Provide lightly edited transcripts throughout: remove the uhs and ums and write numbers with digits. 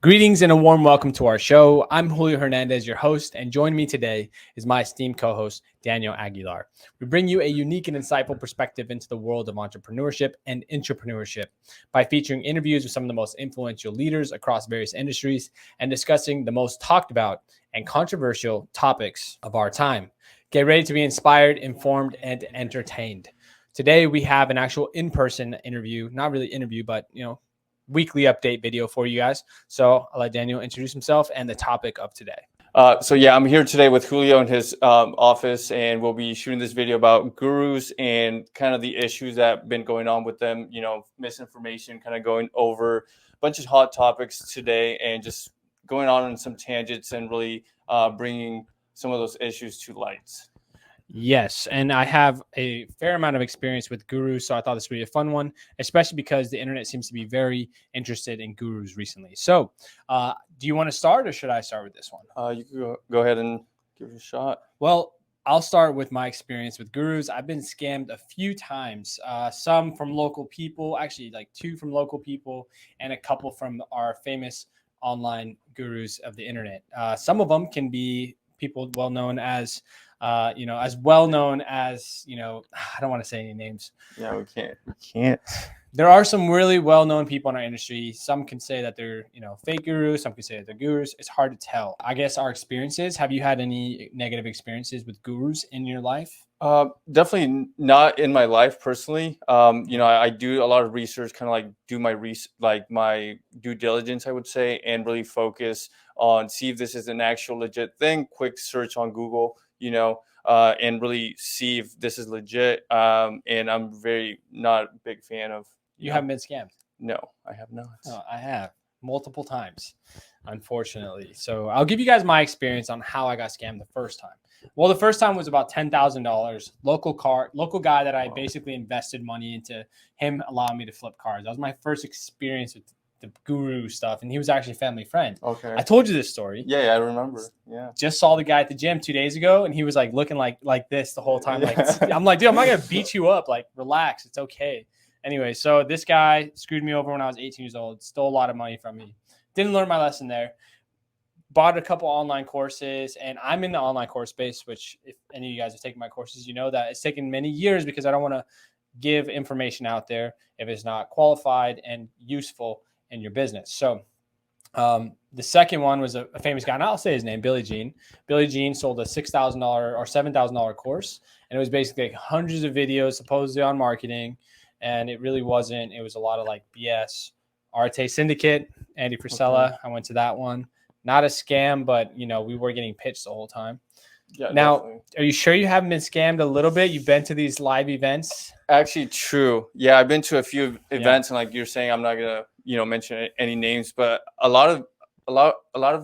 Greetings and a warm welcome to our show. I'm Julio Hernandez, your host, and joining me today is my esteemed co-host, Daniel Aguilar. We bring you a unique and insightful perspective into the world of entrepreneurship and intrapreneurship by featuring interviews with some of the most influential leaders across various industries and discussing the most talked about and controversial topics of our time. Get ready to be inspired, informed, and entertained. Today, we have an actual in-person interview, not really interview, but, weekly update video for you guys. So I'll let Daniel introduce himself and the topic of today. I'm here today with Julio in his office, and we'll be shooting this video about gurus and kind of the issues that have been going on with them, misinformation, kind of going over a bunch of hot topics today and just going on some tangents and really bringing some of those issues to light. Yes, and I have a fair amount of experience with gurus, so I thought this would be a fun one, especially because the internet seems to be very interested in gurus recently. So do you want to start, or should I start with this one? You can go ahead and give it a shot. Well, I'll start with my experience with gurus. I've been scammed a few times, some from local people, actually like 2 from local people and a couple from our famous online gurus of the internet. Some of them can be people well known as I don't want to say any names. Yeah, we can't. There are some really well-known people in our industry. Some can say that they're, fake gurus. Some can say that they're gurus. It's hard to tell. I guess our experiences. Have you had any negative experiences with gurus in your life? Definitely not in my life personally. I do a lot of research, kind of like do my due diligence, I would say, and really focus on see if this is an actual legit thing. Quick search on Google, and really see if this is legit. And I'm very not a big fan of. You haven't been scammed? No, I have not. No, I have multiple times, unfortunately. So I'll give you guys my experience on how I got scammed the first time. Well, the first time was about $10,000. Local guy that I basically invested money into him allowing me to flip cars. That was my first experience with the guru stuff, and he was actually a family friend. Okay. I told you this story. Yeah, I remember. Yeah. Just saw the guy at the gym 2 days ago, and he was like looking like this the whole time. Like I'm like, dude, I'm not gonna beat you up. Like, relax, it's okay. Anyway, so this guy screwed me over when I was 18 years old. Stole a lot of money from me. Didn't learn my lesson there. Bought a couple online courses, and I'm in the online course space, which if any of you guys have taken my courses, you know that it's taken many years because I don't want to give information out there if it's not qualified and useful in your business. So the second one was a famous guy, and I'll say his name, Billy Jean. Billy Jean sold a $6,000 or $7,000 course, and it was basically like hundreds of videos supposedly on marketing, and it really wasn't. It was a lot of like BS. RTA Syndicate, Andy Frisella. Okay. I went to that one. Not a scam, but, we were getting pitched the whole time. Yeah. Now, definitely. Are you sure you haven't been scammed a little bit? You've been to these live events? Actually, true. Yeah, I've been to a few events, and like you're saying, I'm not gonna, mention any names, but a lot of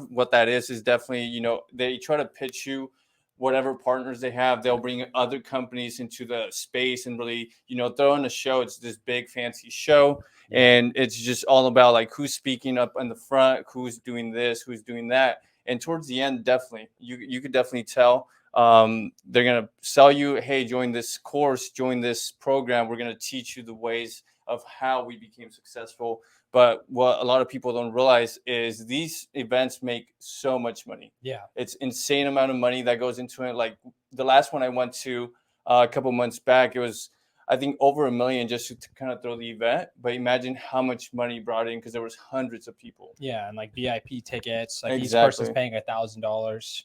what that is definitely, they try to pitch you whatever partners they have. They'll bring other companies into the space and really, throw in a show. It's this big fancy show. And it's just all about like who's speaking up in the front, who's doing this, who's doing that. And towards the end, definitely, you could definitely tell they're going to sell you, hey, join this course, join this program. We're going to teach you the ways of how we became successful. But what a lot of people don't realize is these events make so much money. Yeah. It's insane amount of money that goes into it. Like the last one I went to a couple months back, it was, I think, over $1 million just to kind of throw the event. But imagine how much money brought in because there was hundreds of people. Yeah, and like VIP tickets, like exactly. Each person's paying $1,000.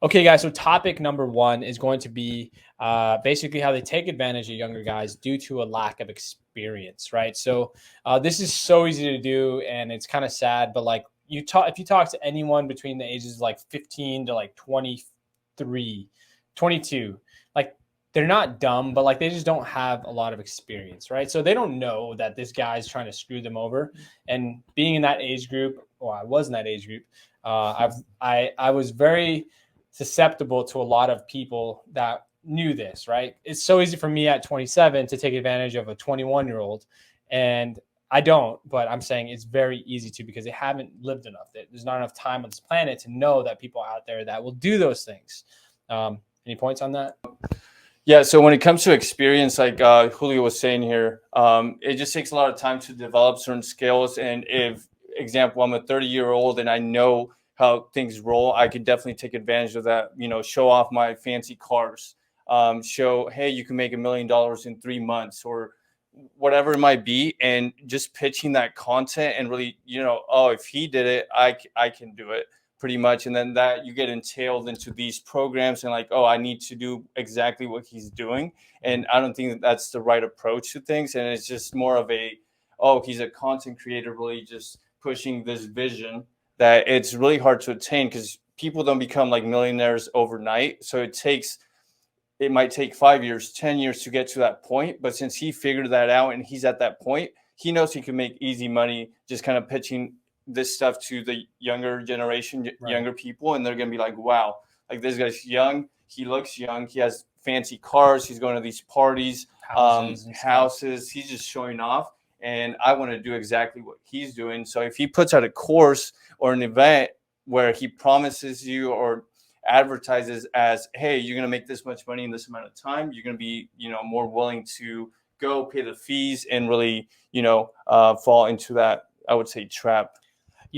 Okay, guys, so topic number 1 is going to be basically how they take advantage of younger guys due to a lack of experience, right? So this is so easy to do, and it's kind of sad, but like if you talk to anyone between the ages of like 15 to like 23, 22, like they're not dumb, but like they just don't have a lot of experience, right? So they don't know that this guy's trying to screw them over. And being in that age group, or I was in that age group, I was very susceptible to a lot of people that knew this, right? It's so easy for me at 27 to take advantage of a 21-year-old, and I don't, but I'm saying it's very easy to because they haven't lived enough. There's not enough time on this planet to know that people out there that will do those things. Any points on that? Yeah, so when it comes to experience, like Julio was saying here, it just takes a lot of time to develop certain skills. And if example, I'm a 30-year-old and I know how things roll. I could definitely take advantage of that, show off my fancy cars, show, hey, you can make $1 million in 3 months or whatever it might be. And just pitching that content and really, oh, if he did it, I can do it pretty much. And then that you get entailed into these programs and like, oh, I need to do exactly what he's doing. And I don't think that's the right approach to things. And it's just more of oh, he's a content creator, really just pushing this vision that it's really hard to attain because people don't become like millionaires overnight. So it might take 5 years, 10 years to get to that point. But since he figured that out and he's at that point, he knows he can make easy money just kind of pitching this stuff to the younger generation, younger people. And they're going to be like, wow, like this guy's young. He looks young. He has fancy cars. He's going to these parties, houses. He's just showing off. And I want to do exactly what he's doing. So if he puts out a course or an event where he promises you or advertises as, hey, you're going to make this much money in this amount of time, you're going to be, more willing to go pay the fees and really, fall into that, I would say, trap.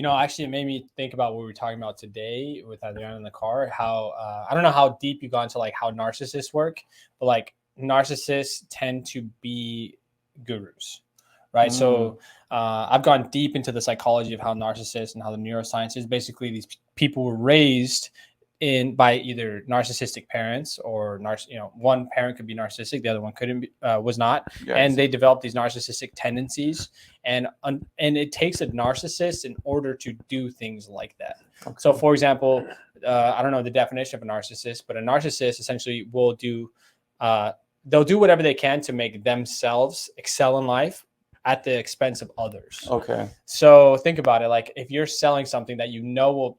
Actually, it made me think about what we were talking about today with Adriana in the car, how, I don't know how deep you got into like how narcissists work, but like narcissists tend to be gurus. Right. So I've gone deep into the psychology of how narcissists and how the neuroscience is. Basically, these people were raised by either narcissistic parents or one parent could be narcissistic, the other one was not. Yes. And they develop these narcissistic tendencies. And it takes a narcissist in order to do things like that. Okay. So, for example, I don't know the definition of a narcissist, but a narcissist essentially will they'll do whatever they can to make themselves excel in life at the expense of others. Okay. So think about it. Like if you're selling something that will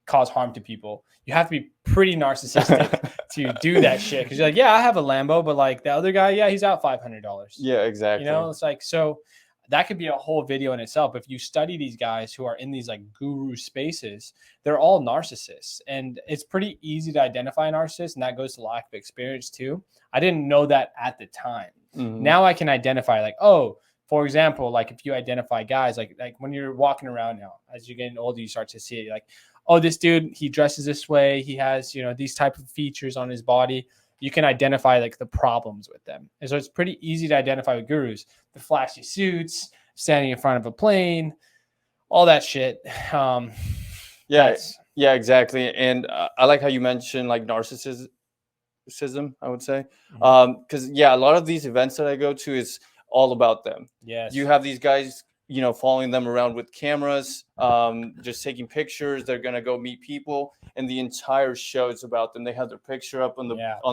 cause harm to people, you have to be pretty narcissistic to do that shit. Cause you're like, yeah, I have a Lambo, but like the other guy, yeah, he's out $500. Yeah, exactly. It's like, so that could be a whole video in itself. If you study these guys who are in these like guru spaces, they're all narcissists, and it's pretty easy to identify a narcissist. And that goes to lack of experience too. I didn't know that at the time. Mm-hmm. Now I can identify like, oh, for example, like if you identify guys, like when you're walking around now, as you're getting older, you start to see it. You're like, oh, this dude, he dresses this way. He has, these type of features on his body. You can identify like the problems with them. And so it's pretty easy to identify with gurus. The flashy suits, standing in front of a plane, all that shit. Yeah, exactly. And I like how you mentioned like narcissism, I would say. Because, a lot of these events that I go to is all about them. Yes. You have these guys, following them around with cameras, just taking pictures. They're going to go meet people, and the entire show is about them. They have their picture up on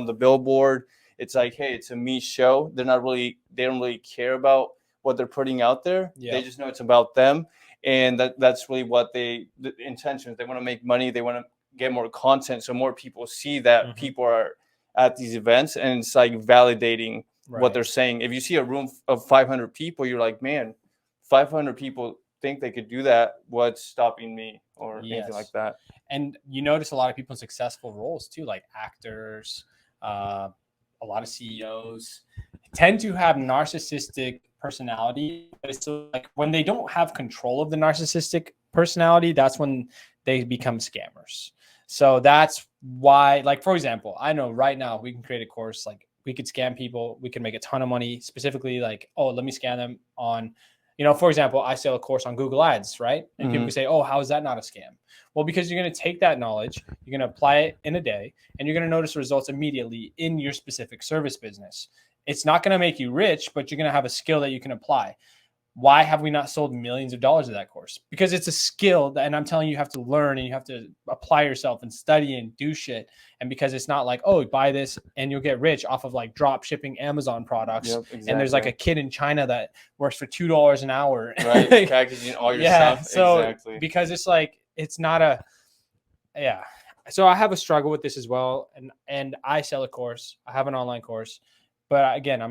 the billboard. It's like, hey, it's a me show. They don't really care about what they're putting out there. Yeah. They just know it's about them. And that's really what the intention is. They want to make money. They want to get more content. So more people see that people are at these events, and it's like validating what they're saying. If you see a room of 500 people, you're like, man, 500 people think they could do that. What's stopping me or anything like that? And you notice a lot of people in successful roles too, like actors, a lot of CEOs tend to have narcissistic personality. But it's like when they don't have control of the narcissistic personality, that's when they become scammers. So that's why, like, for example, I know right now we can create a course, like we could scam people. We can make a ton of money specifically like, oh, let me scam them on, for example, I sell a course on Google Ads, right? And people can say, oh, how is that not a scam? Well, because you're going to take that knowledge, you're going to apply it in a day, and you're going to notice results immediately in your specific service business. It's not going to make you rich, but you're going to have a skill that you can apply. Why have we not sold millions of dollars of that course? Because it's a skill that, and I'm telling you, you have to learn and you have to apply yourself and study and do shit. And because it's not like, oh, buy this and you'll get rich off of like drop shipping Amazon products. Yep, exactly. And there's like a kid in China that works for $2 an hour. Right. Packaging all your stuff. So exactly. Because it's like, it's not So I have a struggle with this as well. And I sell a course. I have an online course. But again,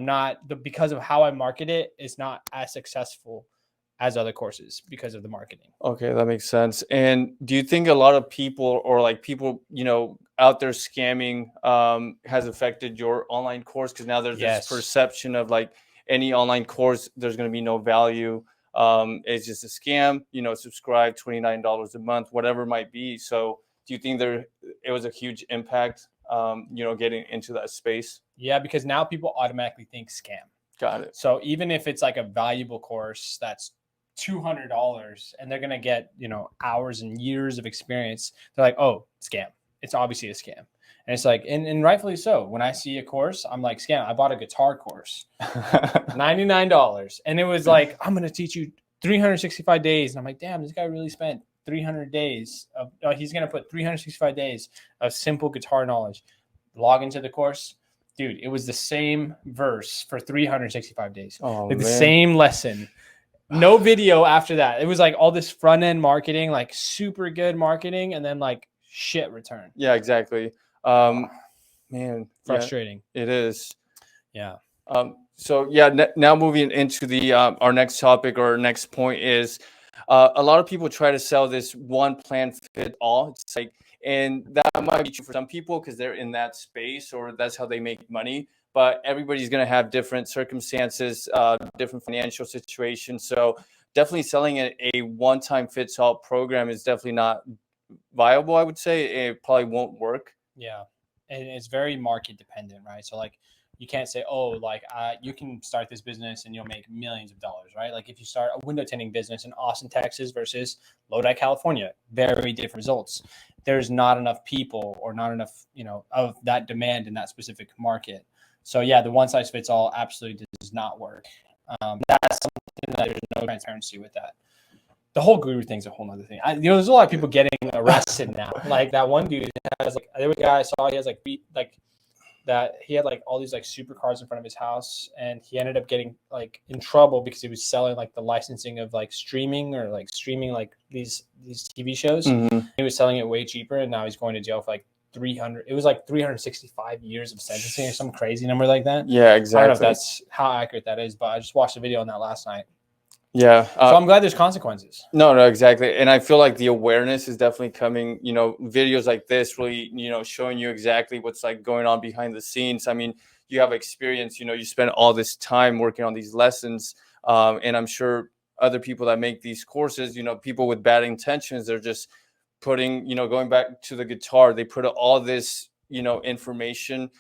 because of how I market it, it's not as successful as other courses because of the marketing. Okay, that makes sense. And do you think a lot of people or like people, out there scamming has affected your online course? Because now there's this perception of like any online course, there's going to be no value. It's just a scam, subscribe $29 a month, whatever it might be. So do you think it was a huge impact, getting into that space? Yeah, because now people automatically think scam. Got it. So even if it's like a valuable course that's $200 and they're going to get, hours and years of experience, they're like, oh, scam. It's obviously a scam. And it's like, and rightfully so. When I see a course, I'm like, scam. I bought a guitar course, $99. And it was like, I'm going to teach you 365 days. And I'm like, damn, this guy really spent 300 days of, he's going to put 365 days of simple guitar knowledge. Log into the course. Dude, it was the same verse for 365 days. Oh, like the same lesson. No video after that. It was like all this front end marketing, like super good marketing, and then like shit return. Yeah, exactly. Man, frustrating. Yeah, it is. Yeah. So yeah, now moving into the our next topic or next point is a lot of people try to sell this one plan fit all. It's like, and that might be true for some people because they're in that space or that's how they make money. But everybody's going to have different circumstances, different financial situations. So definitely selling a one-time fits all program is definitely not viable. I would say it probably won't work. Yeah, and it's very market dependent, right? So like, you can't say, oh, like you can start this business and you'll make millions of dollars, right? Like if you start a window tinting business in Austin, Texas versus Lodi, California, very different results. There's not enough people or not enough, of that demand in that specific market. So yeah, the one size fits all absolutely does not work. That's something that there's no transparency with that. The whole guru thing's a whole other thing. There's a lot of people getting arrested now. Like that one dude has like, there was a guy I saw, he has like that he had like all these like supercars in front of his house, and he ended up getting like in trouble because he was selling like the licensing of like streaming like these TV shows. Mm-hmm. He was selling it way cheaper, and now he's going to jail for like 365 years of sentencing or some crazy number like that. Yeah, exactly. I don't know if that's how accurate that is, but I just watched a video on that last night. Yeah. So I'm glad there's consequences. No, exactly. And I feel like the awareness is definitely coming, videos like this really, showing you exactly what's like going on behind the scenes. I mean, you have experience, you spend all this time working on these lessons. And I'm sure other people that make these courses, people with bad intentions, they're just putting, going back to the guitar, they put all this, information,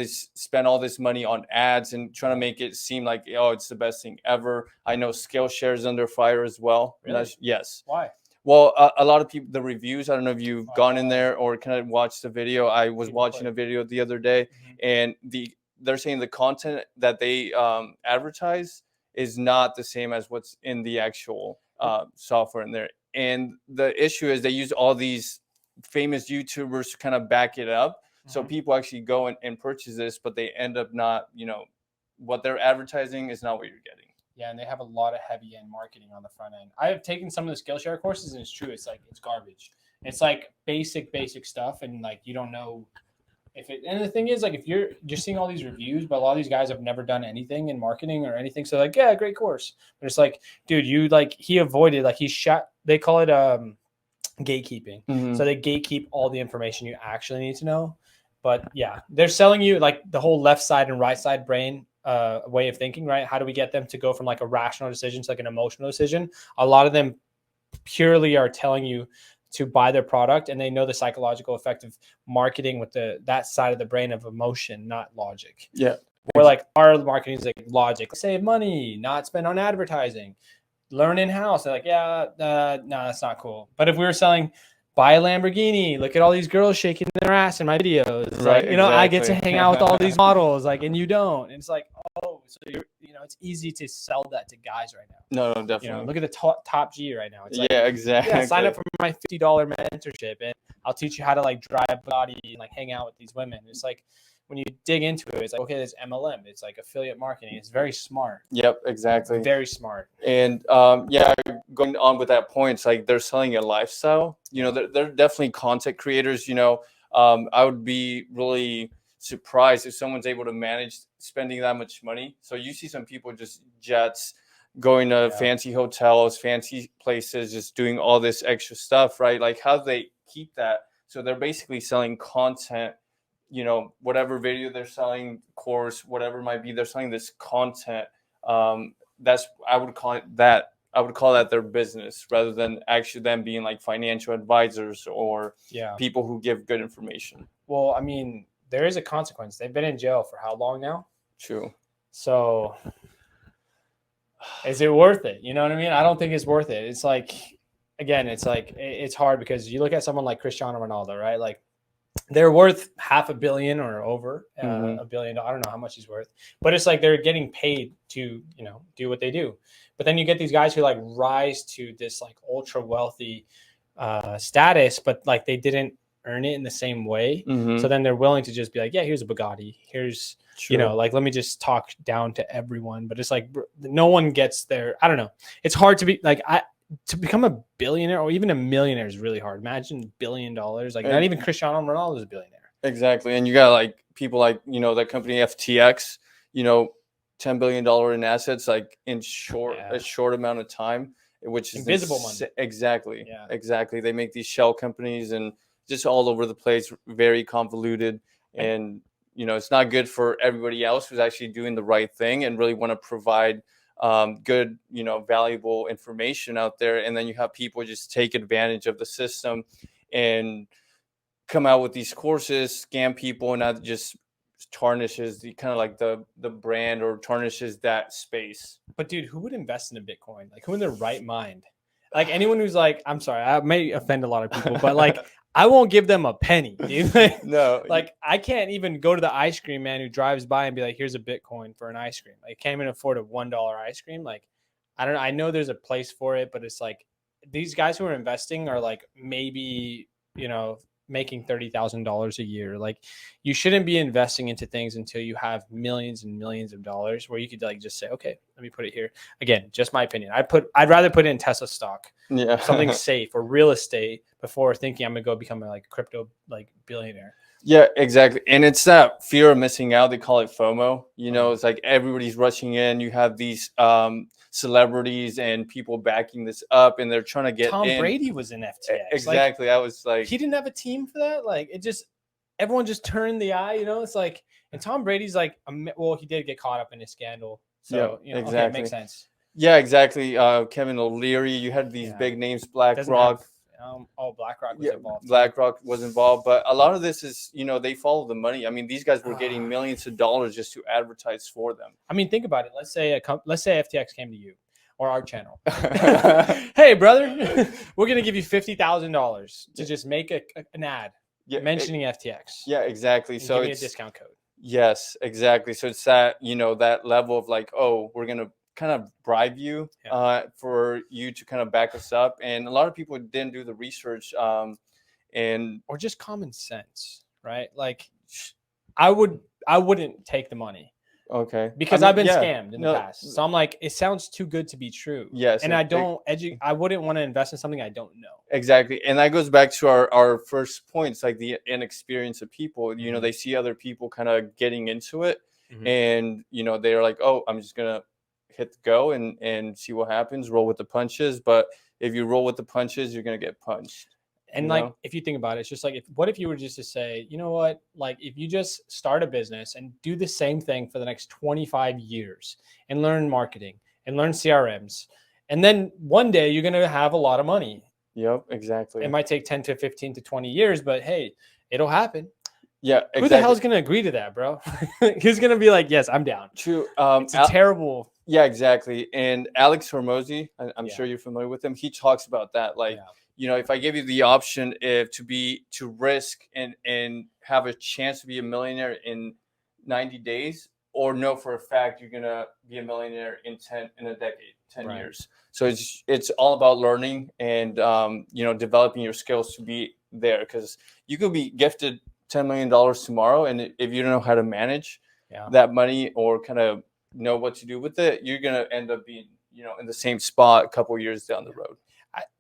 spend all this money on ads and trying to make it seem like, oh, it's the best thing ever. I know Skillshare is under fire as well. Really? Yes. Why? Well, a lot of people, the reviews, I don't know if you've gone in there or kind of watched the video. I was watching a video the other day, and they're saying the content that they advertise is not the same as what's in the actual software in there. And the issue is they use all these famous YouTubers to kind of back it up. So people actually go and purchase this, but they end up not, what they're advertising is not what you're getting. Yeah, and they have a lot of heavy end marketing on the front end. I have taken some of the Skillshare courses, and it's true. It's like, it's garbage. It's like basic stuff, and like you don't know if it. And the thing is, like, if you're seeing all these reviews, but a lot of these guys have never done anything in marketing or anything, so like, yeah, great course. But it's like, dude, he avoided, like, he shot. They call it gatekeeping. So they gatekeep all the information you actually need to know. But yeah, they're selling you like the whole left side and right side brain way of thinking, right? How do we get them to go from like a rational decision to like an emotional decision? A lot of them purely are telling you to buy their product, and they know the psychological effect of marketing with that side of the brain of emotion, not logic. Yeah. Where like our marketing is like logic, save money, not spend on advertising, learn in-house. They're like, yeah, no, that's not cool. But if we were selling, buy a Lamborghini, look at all these girls shaking their ass in my videos. Right, like, I get to hang out with all these models, like, and you don't. And it's like, oh, so it's easy to sell that to guys right now. No, definitely. Look at the top G right now. It's like, yeah, exactly. Yeah, sign up for my $50 mentorship, and I'll teach you how to like drive a body and like hang out with these women. It's like, when you dig into it, it's like, okay, there's MLM. It's like affiliate marketing. It's very smart. Yep, exactly. Very smart. And going on with that point, it's like they're selling a lifestyle. They're definitely content creators. I would be really surprised if someone's able to manage spending that much money. So you see some people just jets, going to fancy hotels, fancy places, just doing all this extra stuff, right? Like, how do they keep that? So they're basically selling content. Whatever video they're selling, course, whatever it might be, they're selling this content. I would call it that I would call that their business rather than actually them being like financial advisors or people who give good information. Well, I mean, there is a consequence. They've been in jail for how long now? True. So is it worth it? You know what I mean? I don't think it's worth it. It's like, again, it's hard because you look at someone like Cristiano Ronaldo, right? Like, they're worth $500 million or over $1 billion. I don't know how much he's worth, but it's like they're getting paid to, do what they do. But then you get these guys who like rise to this like ultra wealthy status, but like they didn't earn it in the same way. So then they're willing to just be like, yeah, here's a Bugatti. Here's, like, let me just talk down to everyone. But it's like, no one gets there. I don't know. It's hard to be like, to become a billionaire or even a millionaire is really hard. Imagine $1 billion. Like, not even Cristiano Ronaldo is a billionaire. Exactly. And you got like people like, that company FTX, $10 billion in assets, like in a short amount of time, which is invisible money. Exactly. Yeah. Exactly. They make these shell companies and just all over the place, very convoluted. And, it's not good for everybody else who's actually doing the right thing and really want to provide good, valuable information out there. And then you have people just take advantage of the system and come out with these courses, scam people, and that just tarnishes the kind of like the brand or tarnishes that space. But dude, who would invest in a Bitcoin? Like, who in their right mind? Like, anyone who's like, I'm sorry, I may offend a lot of people, but like, I won't give them a penny, dude. No, like, I can't even go to the ice cream man who drives by and be like, here's a Bitcoin for an ice cream. Like, can't even afford a $1 ice cream. Like, I don't know. I know there's a place for it, but it's like these guys who are investing are like maybe, making $30,000 a year. Like, you shouldn't be investing into things until you have millions and millions of dollars where you could like just say, okay, let me put it here. Again, just my opinion. I'd rather put it in Tesla stock, something safe, or real estate before thinking I'm gonna go become a crypto like billionaire. Yeah, exactly. And it's that fear of missing out. They call it FOMO. It's like everybody's rushing in. You have these celebrities and people backing this up, and they're trying to get Tom in. Brady was in FTX. Exactly. Like, I was like, he didn't have a team for that. Like, everyone just turned the eye. It's like, and Tom Brady's like, well, he did get caught up in a scandal. So, exactly. Okay, it makes sense. Yeah, exactly. Kevin O'Leary. You had these big names, BlackRock. BlackRock was involved. BlackRock was involved, but a lot of this is, they follow the money. I mean, these guys were getting millions of dollars just to advertise for them. I mean, think about it. Let's say FTX came to you or our channel. Hey, brother, we're gonna give you $50,000 to just make an ad mentioning FTX. Yeah, exactly. So give me a discount code. Yes, exactly. So it's that that level of like, oh, we're gonna kind of bribe you for you to kind of back us up. And a lot of people didn't do the research or just common sense, right? Like, I wouldn't take the money. Okay. Because I've been scammed in the past. So I'm like, it sounds too good to be true. Yes. And I wouldn't want to invest in something I don't know. Exactly. And that goes back to our first points, like the inexperience of people. They see other people kind of getting into it and they're like, oh, I'm just gonna hit the go and see what happens, roll with the punches. But if you roll with the punches, you're going to get punched. And if you think about it, it's just like, what if you were just to say, you know what, like if you just start a business and do the same thing for the next 25 years and learn marketing and learn CRMs, and then one day you're going to have a lot of money. Yep, exactly. It might take 10 to 15 to 20 years, but hey, it'll happen. Yeah, exactly. Who the hell is going to agree to that, bro? Who's going to be like, yes, I'm down? True. It's a terrible. Yeah, exactly. And Alex Hormozy, I'm sure you're familiar with him. He talks about that. Like, if I give you the option to risk and have a chance to be a millionaire in 90 days, or know for a fact you're gonna be a millionaire in a decade, 10 years. So it's all about learning and developing your skills to be there, because you could be gifted $10 million tomorrow, and if you don't know how to manage that money or kind of know what to do with it, you're gonna end up being in the same spot a couple years down the road.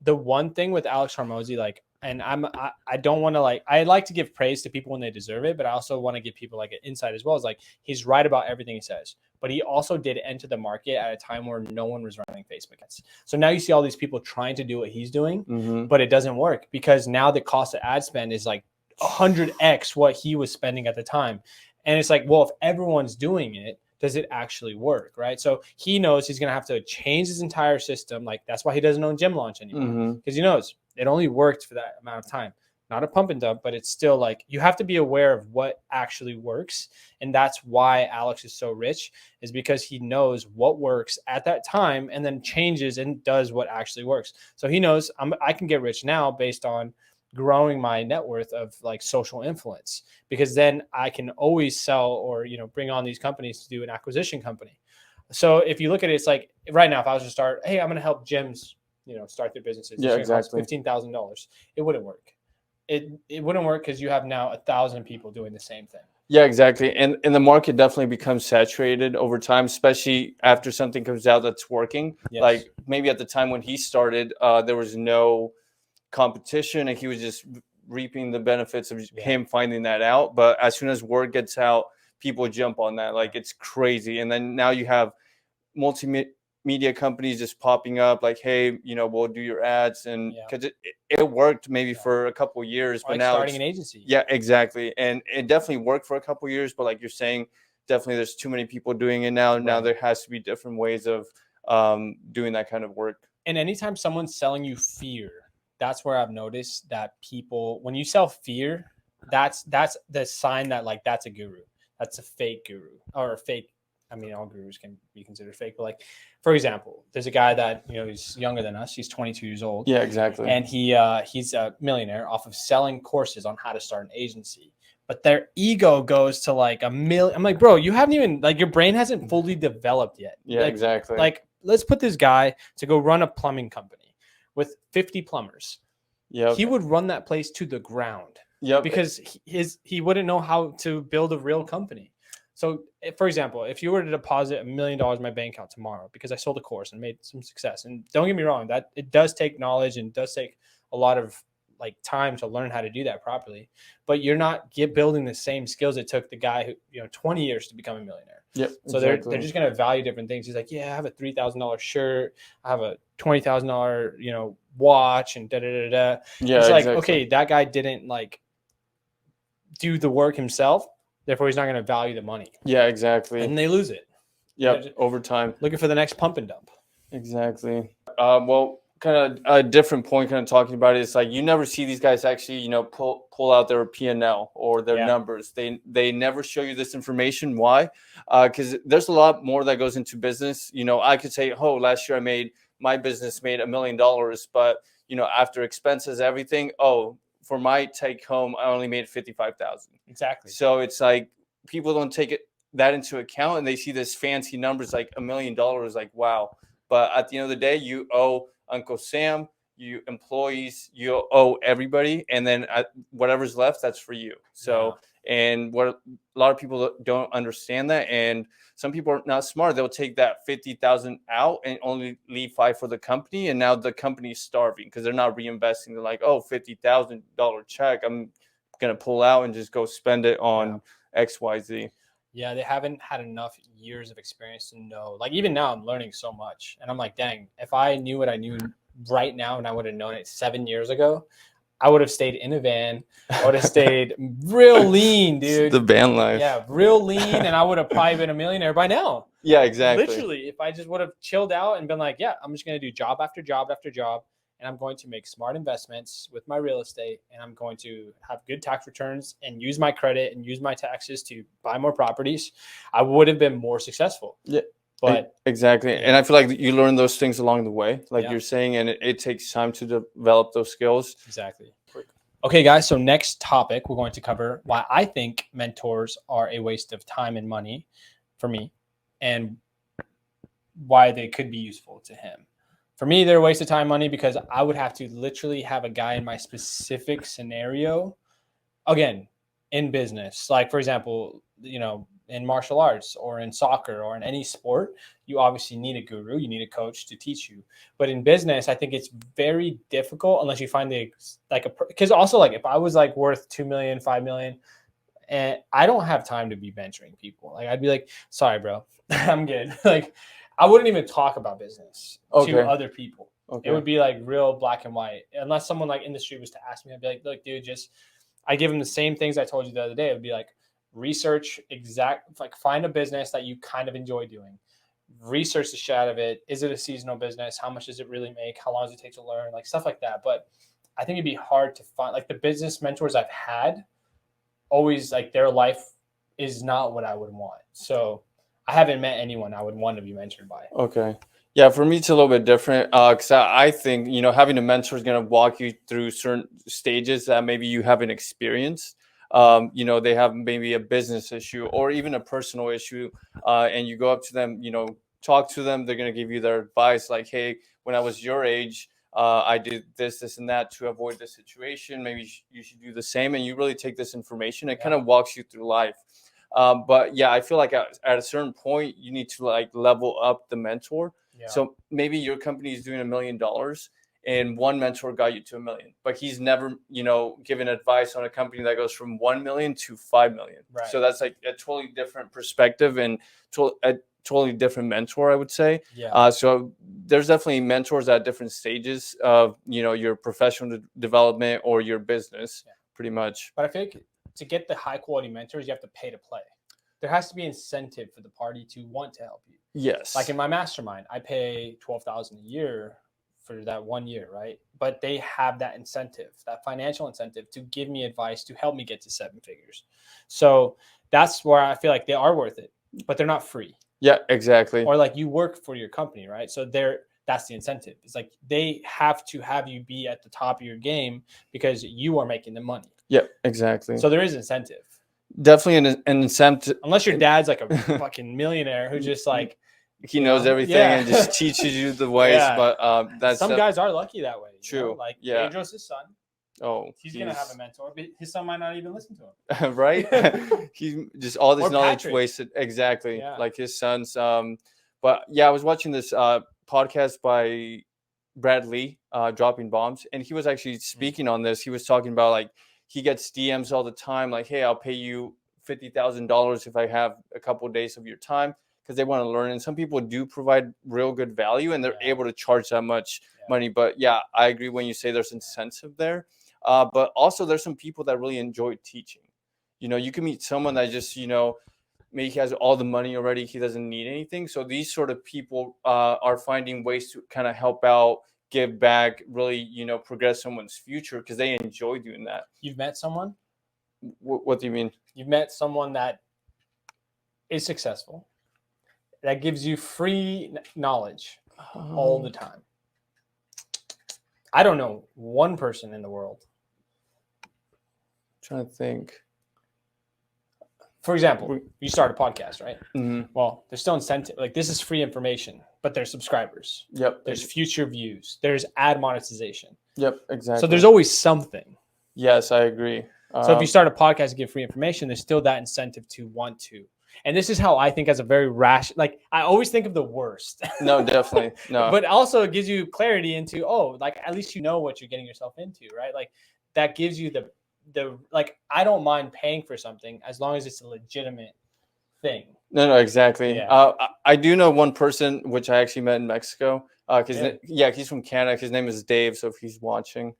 The one thing with Alex Hormozy, like, and I don't want to I like to give praise to people when they deserve it, but I also want to give people like an insight as well. Is like, he's right about everything he says, but he also did enter the market at a time where no one was running Facebook ads. So now you see all these people trying to do what he's doing, but it doesn't work, because now the cost of ad spend is like 100x what he was spending at the time. And it's like, well, if everyone's doing it, does it actually work, right? So he knows he's going to have to change his entire system. Like that's why he doesn't own Gym Launch anymore, because he knows it only worked for that amount of time. Not a pump and dump, but it's still like you have to be aware of what actually works. And that's why Alex is so rich, is because he knows what works at that time and then changes and does what actually works. So he knows I can get rich now based on growing my net worth of like social influence, because then I can always sell or, bring on these companies to do an acquisition company. So if you look at it, it's like right now, if I was to start, hey, I'm going to help gyms, start their businesses. Yeah, exactly. $15,000. It wouldn't work. It wouldn't work because you have now 1,000 people doing the same thing. Yeah, exactly. And the market definitely becomes saturated over time, especially after something comes out that's working. Yes. Like maybe at the time when he started, there was no competition and he was just reaping the benefits of him finding that out. But as soon as word gets out, people jump on that. Like it's crazy. And then now you have multimedia companies just popping up like, hey, we'll do your ads. And because it worked maybe for a couple of years, but now starting an agency. Yeah, exactly. And it definitely worked for a couple of years, but like you're saying, definitely there's too many people doing it now. Now there has to be different ways of doing that kind of work. And anytime someone's selling you fear, that's where I've noticed that people, when you sell fear, that's the sign that like that's a guru. That's a fake guru or a fake. I mean, all gurus can be considered fake, but like, for example, there's a guy that, he's younger than us. He's 22 years old. Yeah, exactly. And he's a millionaire off of selling courses on how to start an agency. But their ego goes to like $1 million. I'm like, bro, you haven't even, like, your brain hasn't fully developed yet. Yeah, like, exactly. Like, let's put this guy to go run a plumbing company with 50 plumbers. Yeah. He would run that place to the ground. Yeah. Because he wouldn't know how to build a real company. So, for example, if you were to deposit $1 million in my bank account tomorrow because I sold a course and made some success, and don't get me wrong, that it does take knowledge and does take a lot of like time to learn how to do that properly, but you're not building the same skills it took the guy who 20 years to become a millionaire. Yep. So exactly. they're just going to value different things. He's like, yeah, I have a $3,000 shirt, I have a $20,000 watch, and da da da da. Yeah, it's like, exactly. okay, that guy didn't like do the work himself. Therefore, he's not going to value the money. Yeah, exactly. And they lose it. Yeah, over time. Looking for the next pump and dump. Exactly. Well, kind of a different point kind of talking about it. It's like you never see these guys actually, pull out their P&L or their numbers. They never show you this information. Why? Because there's a lot more that goes into business. I could say, oh, last year my business made $1 million, but, after expenses, everything, for my take home, I only made 55,000. Exactly. So it's like people don't take that into account, and they see this fancy numbers like $1 million, like wow. But at the end of the day, you owe Uncle Sam, you employees, you owe everybody, and then whatever's left, that's for you. So and what a lot of people don't understand that, and some people are not smart. They'll take that 50,000 out and only leave 5 for the company, and now the company's starving because they're not reinvesting. They're like, oh, $50,000 check, I'm gonna pull out and just go spend it on XYZ. Yeah, they haven't had enough years of experience to know. Like even now, I'm learning so much, and I'm like, dang, if I knew what I knew right now, and I would have known it 7 years ago, I would have stayed in a van. I would have stayed real lean, dude. The van life. Yeah, real lean, and I would have probably been a millionaire by now. Yeah, exactly. Literally, if I just would have chilled out and been like, yeah, I'm just going to do job after job after job, and I'm going to make smart investments with my real estate, and I'm going to have good tax returns and use my credit and use my taxes to buy more properties, I would have been more successful. Yeah. But exactly. And I feel like you learn those things along the way, like you're saying, and it takes time to develop those skills. Exactly. Okay, guys. So next topic, we're going to cover why I think mentors are a waste of time and money for me, and why they could be useful to him. For me, they're a waste of time and money because I would have to literally have a guy in my specific scenario, again, in business. Like, for example, in martial arts or in soccer or in any sport, you obviously need a guru, you need a coach to teach you. But in business, I think it's very difficult unless you find because also like if I was like worth 2 million, 5 million, and I don't have time to be mentoring people. Like I'd be like, sorry, bro, I'm good. Like I wouldn't even talk about business to other people. Okay. It would be like real black and white. Unless someone like industry was to ask me, I'd be like, look, dude, I give them the same things I told you the other day. It would be like, research find a business that you kind of enjoy doing. Research the shit out of it. Is it a seasonal business? How much does it really make? How long does it take to learn? Like stuff like that. But I think it'd be hard to find, like the business mentors I've had, always like their life is not what I would want. So I haven't met anyone I would want to be mentored by. Okay. Yeah, for me, it's a little bit different because I think, having a mentor is going to walk you through certain stages that maybe you haven't experienced. They have maybe a business issue or even a personal issue, and you go up to them, talk to them. They're going to give you their advice like, hey, when I was your age, I did this, and that to avoid this situation. Maybe you should do the same. And you really take this information. It kind of walks you through life. But yeah, I feel like at a certain point, you need to like level up the mentor. Yeah. So maybe your company is doing $1 million and one mentor got you to $1 million, but he's never, given advice on a company that goes from 1 million to 5 million. Right. So that's like a totally different perspective and a totally different mentor, I would say. Yeah. So there's definitely mentors at different stages of, your professional development or your business, pretty much. But I think to get the high quality mentors, you have to pay to play. There has to be incentive for the party to want to help you. Yes. Like in my mastermind, I pay $12,000 a year for that 1 year, right? But they have that incentive, that financial incentive to give me advice to help me get to 7 figures. So that's where I feel like they are worth it, but they're not free. Yeah, exactly. Or like you work for your company, right? So that's the incentive. It's like they have to have you be at the top of your game because you are making the money. Yeah, exactly. So there is incentive. Definitely an incentive. Unless your dad's like a fucking millionaire who just like he knows everything and just teaches you the ways. Yeah. But that's some guys are lucky that way. True. Like Pedro's son. Oh, he's gonna have a mentor, but his son might not even listen to him. Right? He's just all this knowledge Patrick. Wasted. Exactly. Yeah. Like his sons. But yeah, I was watching this podcast by Brad Lee, Dropping Bombs, and he was actually speaking on this. He was talking about like he gets DMs all the time, like, hey, I'll pay you $50,000 if I have a couple of days of your time, because they want to learn. And some people do provide real good value and they're able to charge that much money. But yeah, I agree when you say there's incentive there. But also there's some people that really enjoy teaching. You can meet someone that just, maybe he has all the money already. He doesn't need anything. So these sort of people are finding ways to kind of help out, give back, really, progress someone's future because they enjoy doing that. You've met someone? What do you mean? You've met someone that is successful, that gives you free knowledge all the time. I don't know one person in the world. I'm trying to think. For example, you start a podcast, right? Mm-hmm. Well, there's still incentive. Like this is free information, but there's subscribers. Yep. There's future views. There's ad monetization. Yep, exactly. So there's always something. Yes, I agree. So if you start a podcast and give free information, there's still that incentive to want to. And this is how I think as a very like I always think of the worst. No, definitely. No. But also it gives you clarity into, like at least you know what you're getting yourself into, right? Like that gives you the like, I don't mind paying for something as long as it's a legitimate thing. No, exactly. Yeah. I do know one person, which I actually met in Mexico. He's from Canada. His name is Dave. So if he's watching,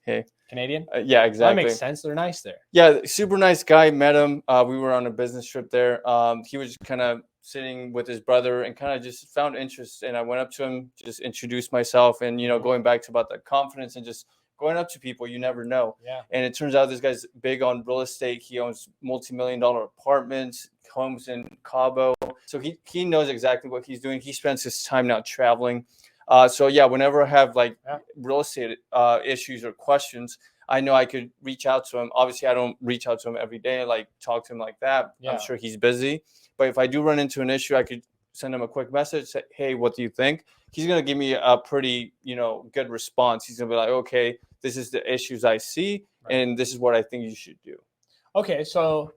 hey. Canadian? Yeah, exactly. Well, that makes sense. They're nice there. Yeah, super nice guy. Met him. We were on a business trip there. He was kind of sitting with his brother and kind of just found interest. And I went up to him, just introduced myself, and going back to about the confidence and just going up to people, you never know. Yeah. And it turns out this guy's big on real estate. He owns multi-million-dollar apartments, homes in Cabo. So he knows exactly what he's doing. He spends his time now traveling. So yeah, whenever I have like real estate issues or questions, I know I could reach out to him. Obviously, I don't reach out to him every day, like talk to him like that. Yeah. I'm sure he's busy. But if I do run into an issue, I could send him a quick message, say, hey, what do you think? He's going to give me a pretty, good response. He's going to be like, okay, this is the issues I see, and this is what I think you should do. Okay, so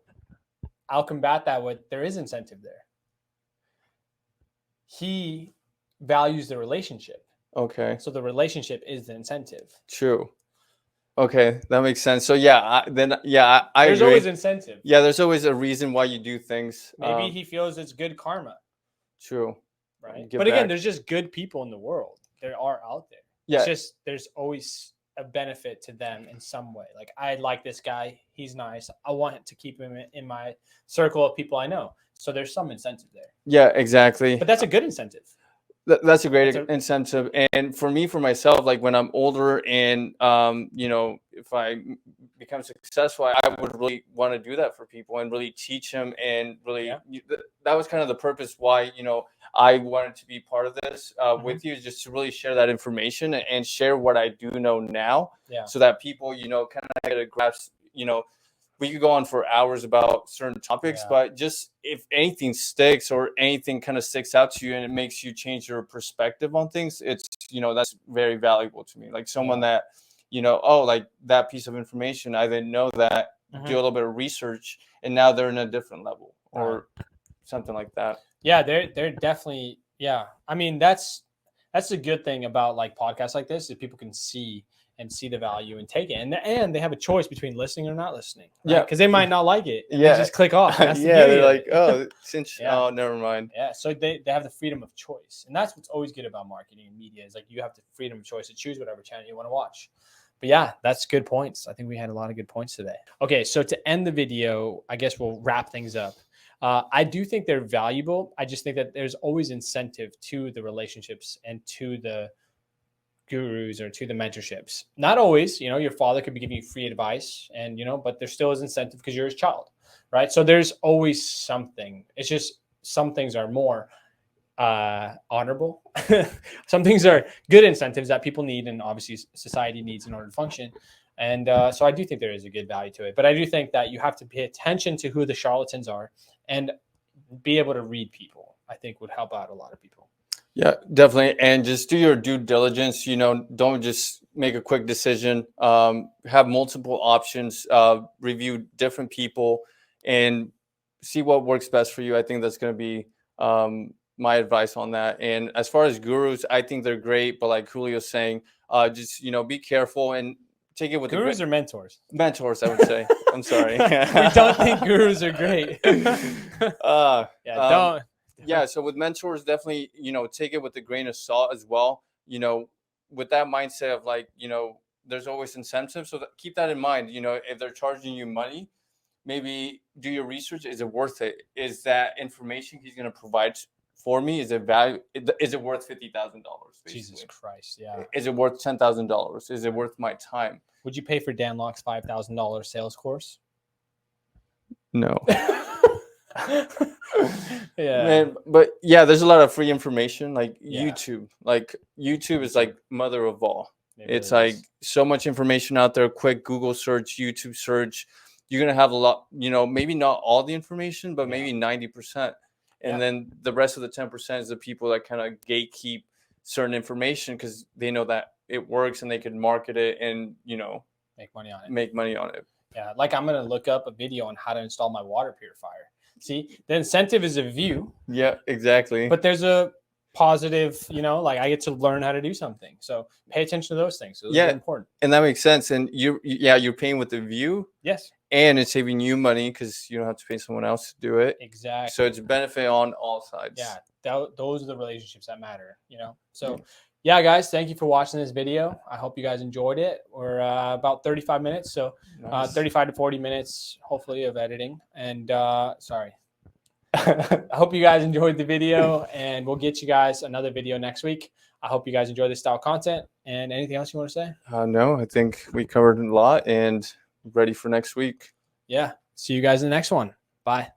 I'll combat that with there is incentive there. He values the relationship. Okay. So the relationship is the incentive. True. Okay, that makes sense. So I There's agree. Always incentive. Yeah, there's always a reason why you do things. Maybe he feels it's good karma. True. Right. But again, there's just good people in the world. There are out there. Yeah. It's just there's always a benefit to them in some way. Like, I like this guy, he's nice, I want to keep him in my circle of people I know. So there's some incentive there. Yeah, exactly. But that's a good incentive. That's a great incentive. And for me, for myself, like when I'm older and, you know, if I become successful, I would really want to do that for people and really teach them. And really, that was kind of the purpose why, you know, I wanted to be part of this with you, just to really share that information and share what I do know now, so that people, you know, kind of get a grasp. You know, we could go on for hours about certain topics, but just if anything sticks or anything kind of sticks out to you and it makes you change your perspective on things, it's, you know, that's very valuable to me. Like someone that, you know, oh, like that piece of information, I didn't know that, do a little bit of research, and now they're in a different level or something like that. Yeah, they're definitely, I mean, that's a good thing about like podcasts like this, is people can see the value and take it, and they have a choice between listening or not listening. Right? Because they might not like it, and they just click off. That's the they're like, oh, since oh, never mind. Yeah, so they have the freedom of choice, and that's what's always good about marketing and media, is like you have the freedom of choice to choose whatever channel you want to watch. But yeah, that's good points. I think we had a lot of good points today. Okay, so to end the video, I guess we'll wrap things up. I do think they're valuable. I just think that there's always incentive to the relationships and to the gurus or to the mentorships. Not always, you know, your father could be giving you free advice, and, you know, but there still is incentive because you're his child, right? So there's always something. It's just some things are more honorable. Some things are good incentives that people need, and obviously society needs in order to function. And so I do think there is a good value to it. But I do think that you have to pay attention to who the charlatans are and be able to read people. I think would help out a lot of people. Yeah, definitely. And just do your due diligence. You know, don't just make a quick decision. Have multiple options, review different people, and see what works best for you. I think that's going to be my advice on that. And as far as gurus, I think they're great. But like Julio's saying, just, you know, be careful and take it with gurus or mentors. Mentors, I would say. I'm sorry. We don't think gurus are great. Don't. Yeah, so with mentors, definitely, you know, take it with a grain of salt as well. You know, with that mindset of like, you know, there's always incentives. So keep that in mind. You know, if they're charging you money, maybe do your research. Is it worth it? Is that information he's going to provide for me, is it value? Is it worth $50,000? Jesus Christ, yeah. Is it worth $10,000? Is it worth my time? Would you pay for Dan Locke's $5,000 sales course? No. Man, but yeah, there's a lot of free information, like YouTube. Like YouTube is like mother of all. It's like so much information out there. Quick Google search, YouTube search. You're gonna have a lot, you know, maybe not all the information, but maybe 90%. And then the rest of the 10% is the people that kind of gatekeep certain information because they know that it works and they can market it and, you know, make money on it. Yeah, like I'm gonna look up a video on how to install my water purifier. See, the incentive is a view. Yeah, exactly. But there's a positive, you know, like I get to learn how to do something. So pay attention to those things. Those are important. And that makes sense. And you're paying with the view. Yes. And it's saving you money because you don't have to pay someone else to do it. Exactly. So it's a benefit on all sides. Yeah, those are the relationships that matter, you know. So yeah, guys, thank you for watching this video. I hope you guys enjoyed it. We're about 35 minutes, so 35 to 40 minutes, hopefully, of editing. And sorry. I hope you guys enjoyed the video, and we'll get you guys another video next week. I hope you guys enjoy this style of content. And anything else you want to say? No, I think we covered a lot and ready for next week. Yeah. See you guys in the next one. Bye.